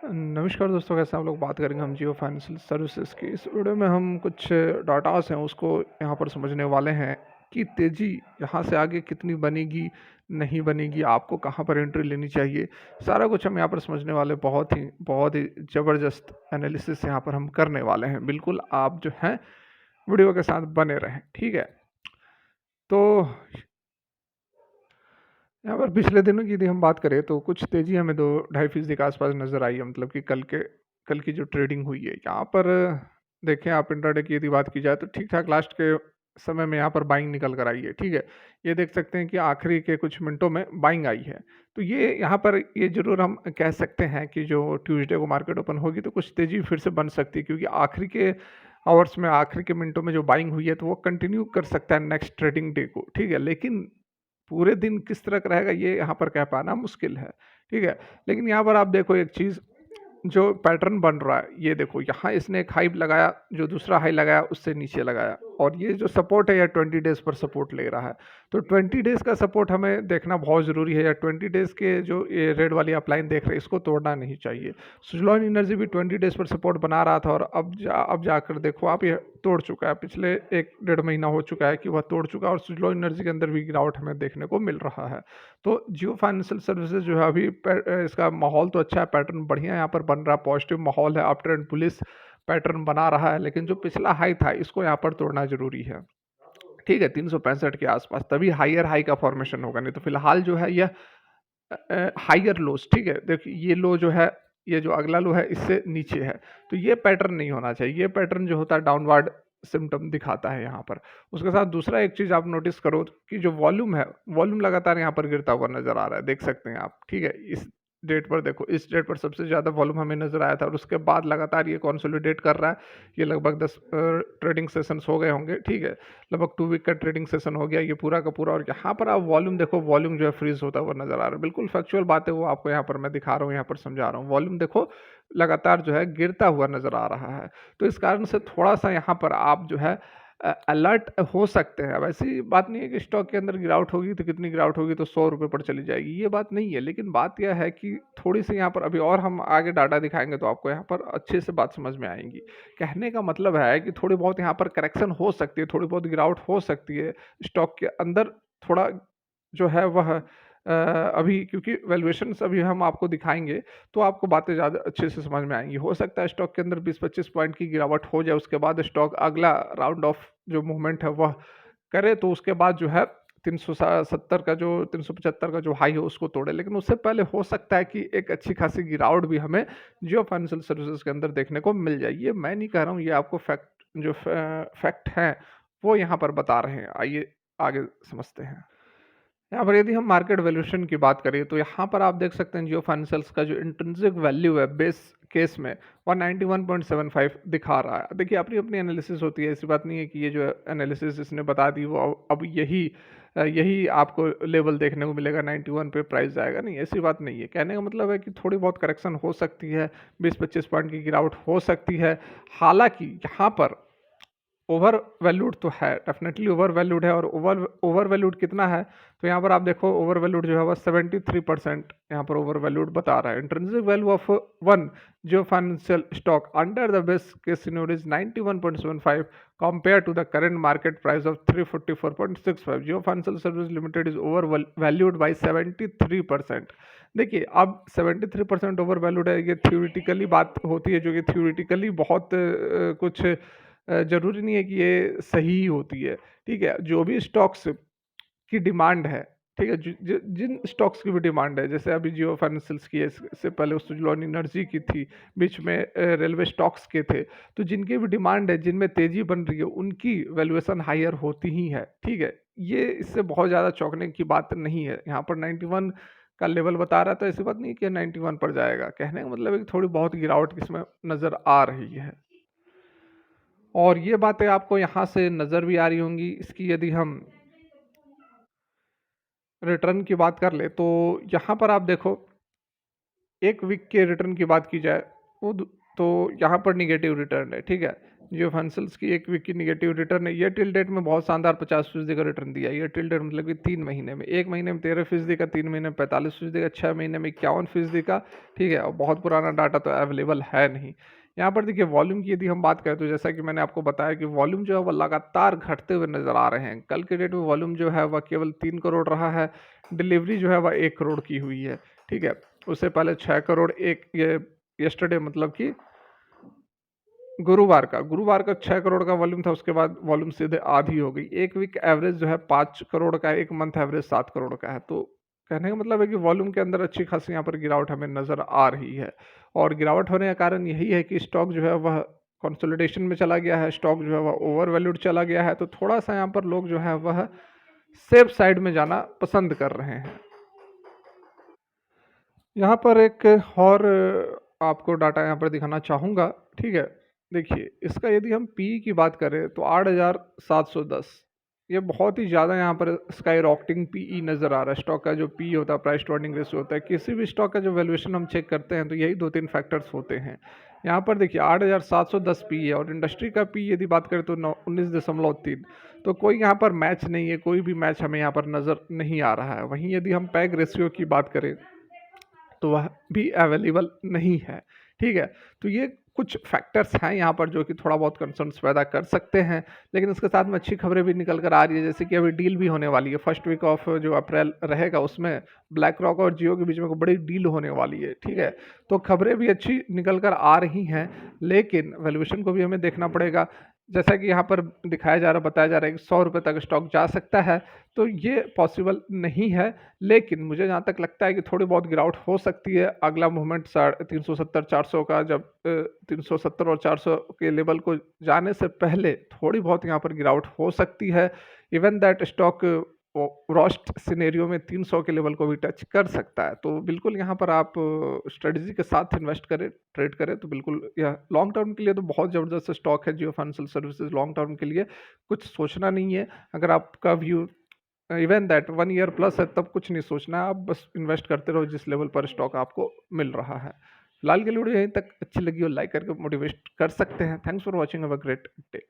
नमस्कार दोस्तों, कैसे आप लोग। बात करेंगे हम जियो फाइनेंशियल सर्विसेज की। इस वीडियो में हम कुछ डाटास हैं उसको यहाँ पर समझने वाले हैं कि तेज़ी यहाँ से आगे कितनी बनेगी, नहीं बनेगी, आपको कहाँ पर एंट्री लेनी चाहिए। सारा कुछ हम यहाँ पर समझने वाले, बहुत ही ज़बरदस्त एनालिसिस यहाँ पर हम करने वाले हैं। बिल्कुल आप जो हैं वीडियो के साथ बने रहें, ठीक है। तो यहाँ पर पिछले दिनों की यदि हम बात करें तो कुछ तेज़ी हमें 2-2.5% के आसपास नज़र आई है। मतलब कि कल की जो ट्रेडिंग हुई है यहाँ पर देखें आप, इंट्राडे की यदि बात की जाए तो ठीक ठाक लास्ट के समय में यहाँ पर बाइंग निकल कर आई है, ठीक है। ये देख सकते हैं कि आखिरी के कुछ मिनटों में बाइंग आई है। तो ये यहाँ पर ये ज़रूर हम कह सकते हैं कि जो ट्यूसडे को मार्केट ओपन होगी तो कुछ तेज़ी फिर से बन सकती है, क्योंकि आखिरी के आवर्स में, आखिरी के मिनटों में जो बाइंग हुई है तो वो कंटिन्यू कर सकता है नेक्स्ट ट्रेडिंग डे को, ठीक है। लेकिन पूरे दिन किस तरह का रहेगा ये यहाँ पर कह पाना मुश्किल है, ठीक है। लेकिन यहाँ पर आप देखो एक चीज़, जो पैटर्न बन रहा है, ये देखो यहाँ इसने एक हाई लगाया, जो दूसरा हाई लगाया उससे नीचे लगाया, और ये जो सपोर्ट है या 20 डेज पर सपोर्ट ले रहा है। तो 20 डेज का सपोर्ट हमें देखना बहुत ज़रूरी है, या 20 डेज के जो ये रेड वाली आप लाइन देख रहे हैं इसको तोड़ना नहीं चाहिए। सुजलॉन एनर्जी भी 20 डेज पर सपोर्ट बना रहा था, और अब जाकर देखो आप, ये तोड़ चुका है। पिछले 1 डेढ़ महीना हो चुका है कि वह तोड़ चुका है, और सुजलॉन एनर्जी के अंदर भी गिरावट हमें देखने को मिल रहा है। तो जियो फाइनेंशियल सर्विसेज जो है अभी इसका माहौल तो अच्छा है, पैटर्न बढ़िया यहाँ पर बन रहा है, पॉजिटिव माहौल है, अप ट्रेंड पुलिस पैटर्न बना रहा है। लेकिन जो पिछला हाई था इसको यहाँ पर तोड़ना जरूरी है, ठीक है। 365 के आसपास तभी हायर हाई का फॉर्मेशन होगा, नहीं तो फिलहाल जो है यह हायर लोस, ठीक है। देखिए ये लो जो है, ये जो अगला लो है इससे नीचे है, तो ये पैटर्न नहीं होना चाहिए। ये पैटर्न जो होता है डाउनवर्ड सिम्टम दिखाता है यहाँ पर। उसके साथ दूसरा एक चीज़ आप नोटिस करो कि जो वॉल्यूम है, वॉल्यूम लगातार यहाँ पर गिरता हुआ नजर आ रहा है, देख सकते हैं आप, ठीक है। इस डेट पर देखो, इस डेट पर सबसे ज़्यादा वॉल्यूम हमें नजर आया था, और उसके बाद लगातार ये कंसोलिडेट कर रहा है। ये लगभग 10 ट्रेडिंग सेशंस हो गए होंगे, ठीक है। लगभग 2 वीक का ट्रेडिंग सेशन हो गया ये पूरा का पूरा, और यहाँ पर आप वॉल्यूम देखो, वॉल्यूम जो है फ्रीज होता हुआ नजर आ रहा है। बिल्कुल फैक्चुअल बात है वो, आपको यहाँ पर मैं दिखा रहा हूँ, यहाँ पर समझा रहा हूँ। वॉल्यूम देखो लगातार जो है गिरता हुआ नजर आ रहा है। तो इस कारण से थोड़ा सा यहाँ पर आप जो है अलर्ट हो सकते हैं। अब ऐसी बात नहीं है कि स्टॉक के अंदर गिरावट होगी तो कितनी गिरावट होगी तो 100 रुपये पर चली जाएगी, ये बात नहीं है। लेकिन बात यह है कि थोड़ी सी यहाँ पर अभी, और हम आगे डाटा दिखाएंगे तो आपको यहाँ पर अच्छे से बात समझ में आएंगी। कहने का मतलब है कि थोड़ी बहुत यहाँ पर करेक्शन हो सकती है, थोड़ी बहुत गिरावट हो सकती है स्टॉक के अंदर। थोड़ा जो है वह अभी, क्योंकि वैल्यूएशंस अभी हम आपको दिखाएंगे तो आपको बातें ज़्यादा अच्छे से समझ में आएंगी। हो सकता है स्टॉक के अंदर 20-25 पॉइंट की गिरावट हो जाए, उसके बाद स्टॉक अगला राउंड ऑफ जो मूवमेंट है वह करे, तो उसके बाद जो है 370 का जो 375 का जो हाई है उसको तोड़े। लेकिन उससे पहले हो सकता है कि एक अच्छी खासी गिरावट भी हमें जियो फाइनेंशियल सर्विसेज के अंदर देखने को मिल जाए। ये मैं नहीं कह रहा हूँ, ये आपको फैक्ट हैं वो यहाँ पर बता रहे हैं। आइए आगे समझते हैं। यहाँ पर यदि हम मार्केट वैल्यूएशन की बात करें तो यहाँ पर आप देख सकते हैं जियो फाइनेंशियल्स का जो इंट्रिंसिक वैल्यू है बेस केस में 191.75 दिखा रहा है। देखिए अपनी अपनी एनालिसिस होती है, ऐसी बात नहीं है कि ये जो एनालिसिस इसने बता दी वो अब यही आपको लेवल देखने को मिलेगा, 91 पे प्राइस जाएगा, नहीं ऐसी बात नहीं है। कहने का मतलब है कि थोड़ी बहुत करेक्शन हो सकती है, 20-25 पॉइंट की गिरावट हो सकती है। हालांकि यहाँ पर ओवर वैल्यूड तो है, डेफिनेटली ओवर वैल्यूड है। और ओवर वैल्यूड कितना है, तो यहाँ पर आप देखो ओवर वैल्यूड जो है वह 73% यहाँ पर ओवर वैल्यूड बता रहा है। Intrinsic value of one Jio Financial stock under the best case scenario is 91.75 compare to the current market price of 344.65। Jio Financial Service Limited is over valued by 73%। देखिए अब 73% ओवर वैल्यूड है, ये थ्योरेटिकली बात होती है, जो कि थ्योरेटिकली बहुत कुछ ज़रूरी नहीं है कि ये सही ही होती है, ठीक है। जो भी स्टॉक्स की डिमांड है, ठीक है, जिन स्टॉक्स की भी डिमांड है, जैसे अभी जियो फाइनेंशियल्स की है, इससे पहले सुजलॉन एनर्जी की थी, बीच में रेलवे स्टॉक्स के थे। तो जिनकी भी डिमांड है, जिनमें तेजी बन रही है, उनकी वैल्यूएशन हायर होती ही है, ठीक है। ये इससे बहुत ज़्यादा चौंकने की बात नहीं है। यहाँ पर 91 का लेवल बता रहा था, ऐसी बात नहीं है कि 91 पर जाएगा। कहने का मतलब है कि थोड़ी बहुत गिरावट इसमें नज़र आ रही है, और ये बातें आपको यहाँ से नज़र भी आ रही होंगी। इसकी यदि हम रिटर्न की बात कर ले तो यहाँ पर आप देखो 1 वीक के रिटर्न की बात की जाए, वो तो यहाँ पर निगेटिव रिटर्न है, ठीक है। जियो फाइनेंशियल्स की 1 वीक की निगेटिव रिटर्न है। ये टिल डेट में बहुत शानदार 50% का रिटर्न दिया है। ये टिल डेट मतलब कि 3 महीने में, 1 महीने में 13% का, 3 महीने में 45% का, 6 महीने में 51% का, ठीक है। और बहुत पुराना डाटा तो अवेलेबल है नहीं। यहाँ पर देखिए वॉल्यूम की यदि हम बात करें तो जैसा कि मैंने आपको बताया कि वॉल्यूम जो है वो लगातार घटते हुए नज़र आ रहे हैं। कल के डेट में वॉल्यूम जो है वह केवल 3 करोड़ रहा है। डिलीवरी जो है वह 1 करोड़ की हुई है, ठीक है। उससे पहले 6 करोड़ एक ये यस्टरडे मतलब कि गुरुवार का 6 करोड़ का वॉल्यूम था, उसके बाद वॉल्यूम सीधे आधी हो गई। 1 वीक एवरेज जो है 5 करोड़ का है, 1 मंथ एवरेज 7 करोड़ का है। तो कहने का मतलब है कि वॉल्यूम के अंदर अच्छी खासी यहाँ पर गिरावट हमें नज़र आ रही है। और गिरावट होने का कारण यही है कि स्टॉक जो है वह कंसोलिडेशन में चला गया है, स्टॉक जो है वह ओवर वैल्यूड चला गया है। तो थोड़ा-सा यहाँ पर लोग जो है वह सेफ साइड में जाना पसंद कर रहे हैं। यहाँ पर एक और आपको डाटा यहाँ पर दिखाना चाहूँगा, ठीक है? देखिए, इसका यदि हम पीई की बात करें तो 8,710, ये बहुत ही ज़्यादा यहाँ पर स्काई रॉकेटिंग पीई नज़र आ रहा है। स्टॉक का जो पीई होता है, प्राइस टू अर्निंग रेशियो होता है, किसी भी स्टॉक का जो वैल्यूएशन हम चेक करते हैं तो यही 2-3 फैक्टर्स होते हैं। यहाँ पर देखिए 8,710 पीई है और इंडस्ट्री का पीई यदि बात करें तो 19.3, तो कोई यहाँ पर मैच नहीं है, कोई भी मैच हमें यहाँ पर नज़र नहीं आ रहा है। वहीं यदि हम पैग रेशियो की बात करें तो वह भी अवेलेबल नहीं है, ठीक है? तो ये कुछ फैक्टर्स हैं यहाँ पर जो कि थोड़ा बहुत कंसर्न्स पैदा कर सकते हैं, लेकिन इसके साथ में अच्छी खबरें भी निकल कर आ रही है, जैसे कि अभी डील भी होने वाली है। फर्स्ट वीक ऑफ जो अप्रैल रहेगा उसमें ब्लैक रॉक और जियो के बीच में एक बड़ी डील होने वाली है, ठीक है? तो खबरें भी अच्छी निकल कर आ रही हैं, लेकिन वैल्यूएशन को भी हमें देखना पड़ेगा। जैसा कि यहाँ पर दिखाया जा रहा है, बताया जा रहा है कि ₹100 तक स्टॉक जा सकता है, तो ये पॉसिबल नहीं है। लेकिन मुझे जहाँ तक लगता है कि थोड़ी बहुत गिरावट हो सकती है। अगला मूवमेंट 370-400 का जब 370 और 400 के लेवल को जाने से पहले थोड़ी बहुत यहाँ पर गिरावट हो सकती है। Even that stock worst scenario में 300 के लेवल को भी टच कर सकता है। तो बिल्कुल यहाँ पर आप स्ट्रेटजी के साथ इन्वेस्ट करें, ट्रेड करें तो बिल्कुल यह लॉन्ग टर्म के लिए तो बहुत ज़बरदस्त स्टॉक है जियो फाइनेंशियल सर्विसेज। लॉन्ग टर्म के लिए कुछ सोचना नहीं है। अगर आपका view even that 1 year plus है तब कुछ नहीं सोचना है, आप बस इन्वेस्ट करते रहो जिस लेवल पर स्टॉक आपको मिल रहा है। फिलहाल के लिए वीडियो यहीं तक। अच्छी लगी हो लाइक करके मोटिवेट कर सकते हैं। Thanks for watching, have a great day.